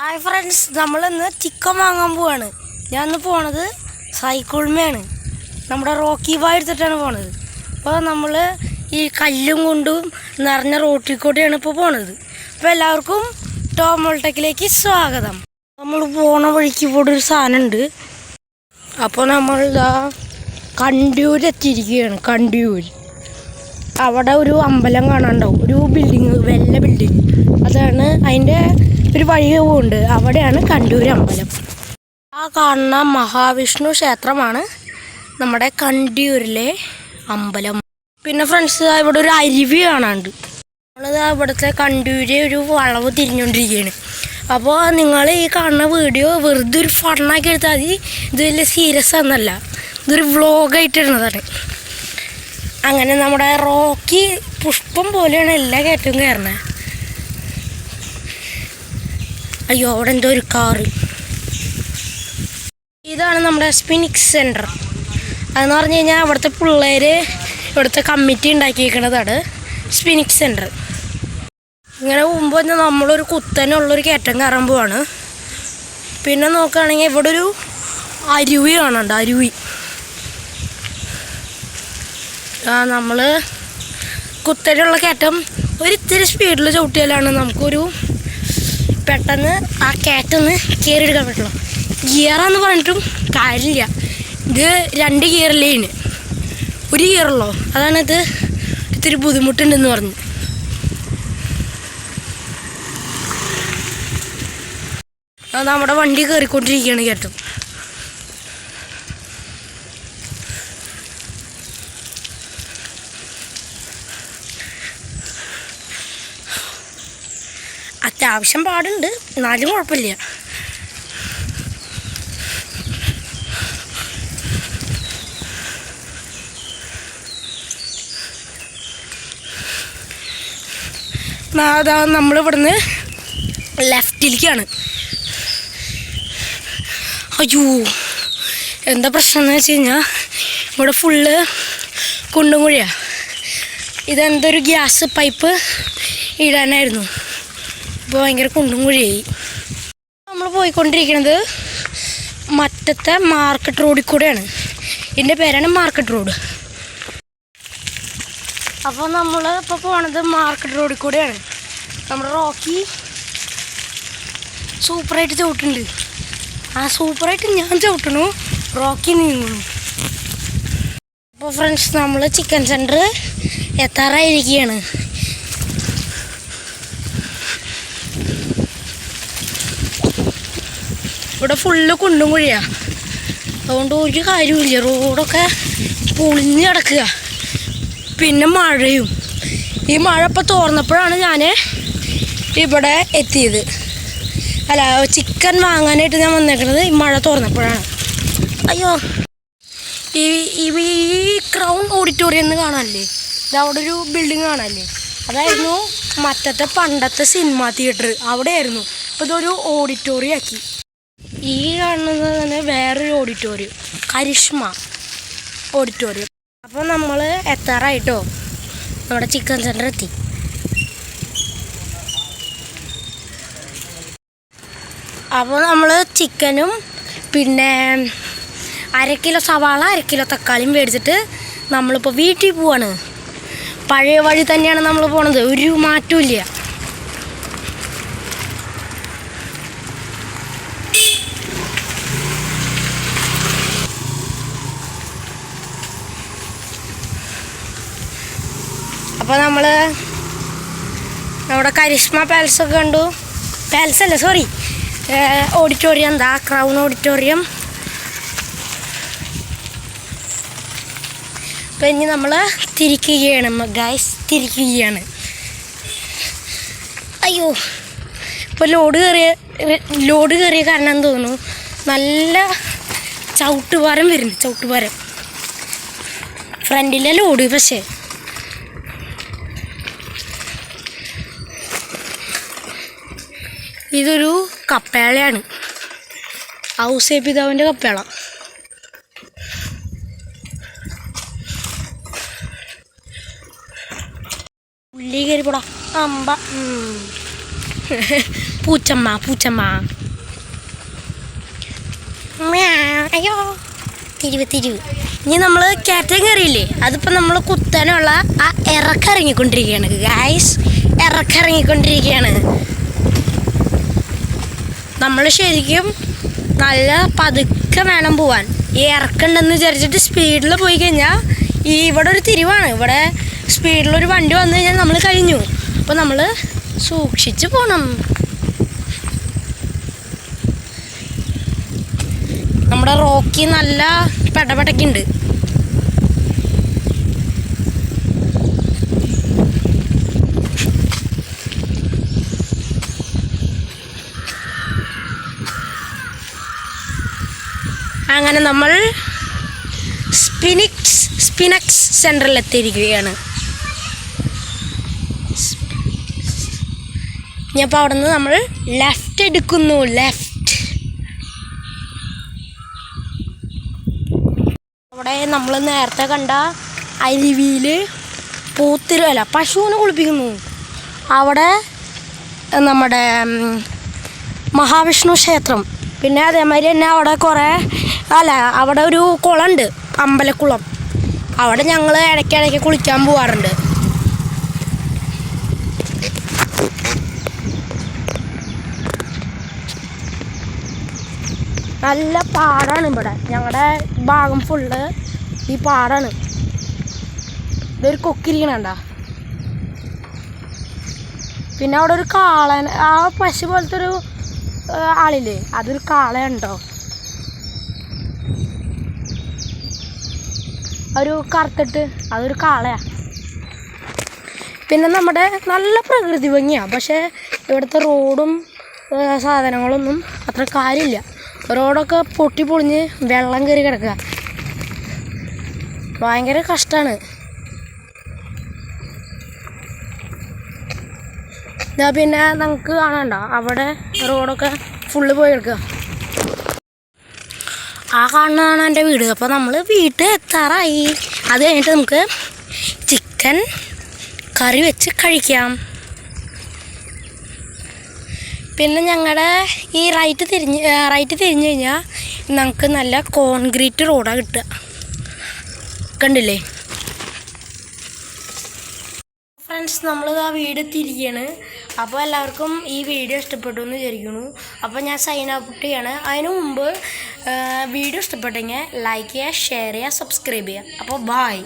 Hi friends, നമ്മളിന്ന് chicken വാങ്ങാൻ പോവാണ്. ഞാൻ ഇന്ന് പോണത് സൈക്കിളിന്മേലാണ്. നമ്മുടെ റോക്കി ബായ് എടുത്തിട്ടാണ് പോണത്. അപ്പോൾ നമ്മൾ ഈ കല്ലും കൊണ്ടും നിറഞ്ഞ റോട്ടിൽ കൂടെയാണ് ഇപ്പോൾ പോണത്. അപ്പോൾ എല്ലാവർക്കും ടോമോൾടെക്കിലേക്ക് സ്വാഗതം. നമ്മൾ പോണ വഴിക്ക് ഇവിടെ ഒരു സാധനമുണ്ട്. അപ്പോൾ നമ്മൾ കണ്ടിയൂർ എത്തിയിരിക്കുകയാണ്. കണ്ടിയൂർ അവിടെ ഒരു അമ്പലം കാണാനുണ്ടാവും, ഒരു ബിൽഡിങ്, വലിയ ബിൽഡിങ്. അതാണ് അതിൻ്റെ ഒരു വഴി പോകുന്നുണ്ട്. അവിടെയാണ് കണ്ടിയൂർ അമ്പലം. ആ കാണുന്ന മഹാവിഷ്ണു ക്ഷേത്രമാണ് നമ്മുടെ കണ്ടിയൂരിലെ അമ്പലം. പിന്നെ ഫ്രണ്ട്സ്, ഇവിടെ ഒരു അരുവി കാണാനുണ്ട്. നമ്മളത് ഇവിടുത്തെ കണ്ടിയൂര് ഒരു വളവ് തിരിഞ്ഞുകൊണ്ടിരിക്കുകയാണ്. അപ്പോൾ നിങ്ങൾ ഈ കാണുന്ന വീഡിയോ വെറുതെ ഒരു ഫണ്ണാക്കി എടുത്താൽ മതി. ഇത് വലിയ സീരിയസ് ഒന്നല്ല, ഇതൊരു വ്ളോഗായിട്ടിരുന്നതാണ്. അങ്ങനെ നമ്മുടെ റോക്കി പുഷ്പം പോലെയാണ് എല്ലാ കയറ്റവും കയറുന്നത്. അയ്യോ, അവിടെ എന്തോ ഒരു കാറ്. ഇതാണ് നമ്മുടെ സ്പിനിക്സ് സെൻറ്റർ. അതെന്ന് പറഞ്ഞു കഴിഞ്ഞാൽ അവിടുത്തെ പിള്ളേർ, ഇവിടുത്തെ കമ്മിറ്റി ഉണ്ടാക്കിയിരിക്കുന്നതാണ് സ്പിനിക്സ് സെൻറ്റർ. ഇങ്ങനെ പോകുമ്പോൾ നമ്മളൊരു കുത്തനുള്ളൊരു കയറ്റം കയറാൻ പോവാണ്. പിന്നെ നോക്കുകയാണെങ്കിൽ ഇവിടെ ഒരു അരുവി കാണുന്നുണ്ട്. അരുവി നമ്മൾ കുത്തനുള്ള കയറ്റം ഒരിത്തിരി സ്പീഡിൽ ചവിട്ടിയാലാണ് നമുക്കൊരു പെട്ടെന്ന് ആ കയറ്റൊന്ന് കയറിയെടുക്കാൻ പറ്റുള്ളൂ. ഗിയറാന്ന് പറഞ്ഞിട്ടും കാര്യമില്ല. ഇത് 2 ഗിയറിലേന്, ഒരു ഗിയറുള്ളൂ. അതാണ് ഇത് ഇത്തിരി ബുദ്ധിമുട്ടുണ്ടെന്ന് പറഞ്ഞു. നമ്മുടെ വണ്ടി കയറിക്കൊണ്ടിരിക്കുകയാണ് കയറ്റം. അത്യാവശ്യം പാടുണ്ട്, എന്നാലും കുഴപ്പമില്ല. അതാ നമ്മളിവിടുന്ന് ലെഫ്റ്റിലേക്കാണ്. അയ്യോ, എന്താ പ്രശ്നം എന്ന് വെച്ച് കഴിഞ്ഞാൽ ഇവിടെ ഫുള്ള് കുണ്ടും കുഴിയാണ്. ഇതെന്തൊരു ഗ്യാസ് പൈപ്പ് ഇടാനായിരുന്നു. ഇപ്പോൾ ഭയങ്കര കുണ്ടും കുഴിയായി. നമ്മൾ പോയിക്കൊണ്ടിരിക്കുന്നത് മറ്റത്തെ മാർക്കറ്റ് റോഡിൽ കൂടെയാണ്. ഇതിൻ്റെ പേരാണ് മാർക്കറ്റ് റോഡ്. അപ്പോൾ നമ്മൾ ഇപ്പോൾ പോണത് മാർക്കറ്റ് റോഡിൽ കൂടെയാണ്. നമ്മുടെ റോക്കി സൂപ്പറായിട്ട് ചവിട്ടുണ്ട്. ആ സൂപ്പറായിട്ട് ഞാൻ ചവിട്ടണു, റോക്കി നീങ്ങുന്നു. അപ്പോൾ ഫ്രണ്ട്സ്, നമ്മൾ ചിക്കൻ സെൻറ്റർ എത്താറായിരിക്കുകയാണ്. ഇവിടെ ഫുള്ള് കുണ്ടും കുഴിയാണ്. അതുകൊണ്ട് ഒരു കാര്യമില്ല, റോഡൊക്കെ പൊളിഞ്ഞ് കിടക്കുക. പിന്നെ മഴയും. ഈ മഴ ഇപ്പോൾ തോർന്നപ്പോഴാണ് ഞാൻ ഇവിടെ എത്തിയത്. അല്ല, ചിക്കൻ വാങ്ങാനായിട്ട് ഞാൻ വന്നേക്കുന്നത് ഈ മഴ തോർന്നപ്പോഴാണ്. അയ്യോ, ഈ ക്രൗൺ ഓഡിറ്റോറിയം എന്ന് കാണാനല്ലേ, ഇതവിടെ ഒരു ബിൽഡിങ് കാണാനല്ലേ, അതായിരുന്നു മറ്റത്തെ പണ്ടത്തെ സിനിമ തിയേറ്റർ. അവിടെയായിരുന്നു. അപ്പോൾ ഇതൊരു ഓഡിറ്റോറിയം ആക്കി. ഈ കാണുന്നത് തന്നെ വേറൊരു ഓഡിറ്റോറിയം, കരിഷ്മ ഓഡിറ്റോറിയം. അപ്പോൾ നമ്മൾ എത്താറായിട്ടോ, നമ്മുടെ ചിക്കൻ സെൻറ്റർ എത്തി. അപ്പോൾ നമ്മൾ ചിക്കനും പിന്നെ 1/2 കിലോ സവാള, 1/2 കിലോ തക്കാളിയും മേടിച്ചിട്ട് നമ്മളിപ്പോൾ വീട്ടിൽ പോവാണ്. പഴയ വഴി തന്നെയാണ് നമ്മൾ പോണത്, ഒരു മാറ്റവും ഇല്ല. അപ്പോൾ നമ്മൾ നമ്മുടെ കരിഷ്മ പാലസൊക്കെ കണ്ടു. പാലസല്ല, സോറി, ഓഡിറ്റോറിയം, എന്താ ക്രൗൺ ഓഡിറ്റോറിയം. അപ്പോൾ ഇനി നമ്മൾ തിരിക്കുകയാണ് ഗൈസ്, തിരിക്കുകയാണ്. അയ്യോ, ഇപ്പോൾ ലോഡ് കയറിയ കാരണം തോന്നുന്നു നല്ല ചവിട്ടുപാരം വരുന്നുണ്ട്. ചവിട്ടുപാരം ഫ്രണ്ടിലെ ലോഡ്, പക്ഷേ ഇതൊരു കപ്പേളയാണ്, ഔസേ പിതാവിൻ്റെ കപ്പേള. ഉള്ളി കയറി പോടാ അമ്പ. പൂച്ചമ്മ അയ്യോ തിരിവ് ഇനി നമ്മൾ കയറ്റം കയറിയില്ലേ, അതിപ്പോൾ നമ്മൾ കുത്താനുള്ള ആ ഇറക്കിറങ്ങിക്കൊണ്ടിരിക്കുകയാണ് ഗായ്സ്. ഇറക്കിറങ്ങിക്കൊണ്ടിരിക്കുകയാണ്. നമ്മൾ ശരിക്കും നല്ല പതുക്കെ വേണം പോവാൻ. ഈ ഇറക്കുണ്ടെന്ന് വിചാരിച്ചിട്ട് സ്പീഡിൽ പോയി കഴിഞ്ഞാൽ ഇവിടെ ഒരു തിരിവാണ്, ഇവിടെ സ്പീഡിലൊരു വണ്ടി വന്നു കഴിഞ്ഞാൽ നമ്മൾ കഴിഞ്ഞു. അപ്പോൾ നമ്മൾ സൂക്ഷിച്ച് പോകണം. നമ്മുടെ റോക്കി നല്ല പെടപെടക്കുണ്ട്. അങ്ങനെ നമ്മൾ സ്പിനക്സ് സെൻറ്ററിൽ എത്തിയിരിക്കുകയാണ്. ഇനിയപ്പോൾ അവിടെ നിന്ന് നമ്മൾ ലെഫ്റ്റ് എടുക്കുന്നു. അവിടെ നമ്മൾ നേരത്തെ കണ്ട അരുവിയിൽ പോത്തിരല്ല പശുവിനെ കുളിപ്പിക്കുന്നു. അവിടെ നമ്മുടെ മഹാവിഷ്ണു ക്ഷേത്രം, പിന്നെ അതേമാതിരി തന്നെ അവിടെ ഒരു കുളമുണ്ട്, അമ്പലക്കുളം. അവിടെ ഞങ്ങൾ ഇടയ്ക്കിടയ്ക്ക് കുളിക്കാൻ പോവാറുണ്ട്. നല്ല പാടാണ് ഇവിടെ, ഞങ്ങളുടെ ഭാഗം ഫുള്ള് ഈ പാടാണ്. ഇതൊരു കൊക്കിരിക്കണണ്ട. പിന്നെ അവിടെ ഒരു കാളൻ, ആ പശു പോലത്തെ ഒരു ആളില്ലേ, അതൊരു കാളയുണ്ടോ, ഒരു കറുത്തിട്ട്, അതൊരു കാളയാ. പിന്നെ നമ്മുടെ നല്ല പ്രകൃതി ഭംഗിയാണ്. പക്ഷേ ഇവിടുത്തെ റോഡും സാധനങ്ങളൊന്നും അത്ര കാര്യമില്ല. റോഡൊക്കെ പൊട്ടിപ്പൊളിഞ്ഞ് വെള്ളം കയറി കിടക്കുക. ഭയങ്കര കഷ്ടമാണ്. പിന്നെ നമുക്ക് കാണണ്ട, അവിടെ റോഡൊക്കെ ഫുള്ള് പോയി കിടക്കുക. ആ കാണുന്നതാണ് എൻ്റെ വീട്. അപ്പോൾ നമ്മൾ വീട്ടിൽ എത്താറായി. അത് കഴിഞ്ഞിട്ട് നമുക്ക് ചിക്കൻ കറി വെച്ച് കഴിക്കാം. പിന്നെ ഞങ്ങളുടെ ഈ റൈറ്റ് തിരിഞ്ഞ് കഴിഞ്ഞാൽ നമുക്ക് നല്ല കോൺക്രീറ്റ് റോഡാണ് കിട്ടുക. കണ്ടില്ലേ ഫ്രണ്ട്സ്, നമ്മൾ ആ വീട് തിരികെയാണ്. അപ്പോൾ എല്ലാവർക്കും ഈ വീഡിയോ ഇഷ്ടപ്പെട്ടു എന്ന് വിചാരിക്കുന്നു. അപ്പോൾ ഞാൻ സൈൻ ഔട്ട് ചെയ്യാണ്. അതിന് മുമ്പ് വീഡിയോ ഇഷ്ടപ്പെട്ടെങ്കിൽ ലൈക്ക് ചെയ്യുക, ഷെയർ ചെയ്യുക, സബ്സ്ക്രൈബ് ചെയ്യുക. അപ്പോൾ ബായ്.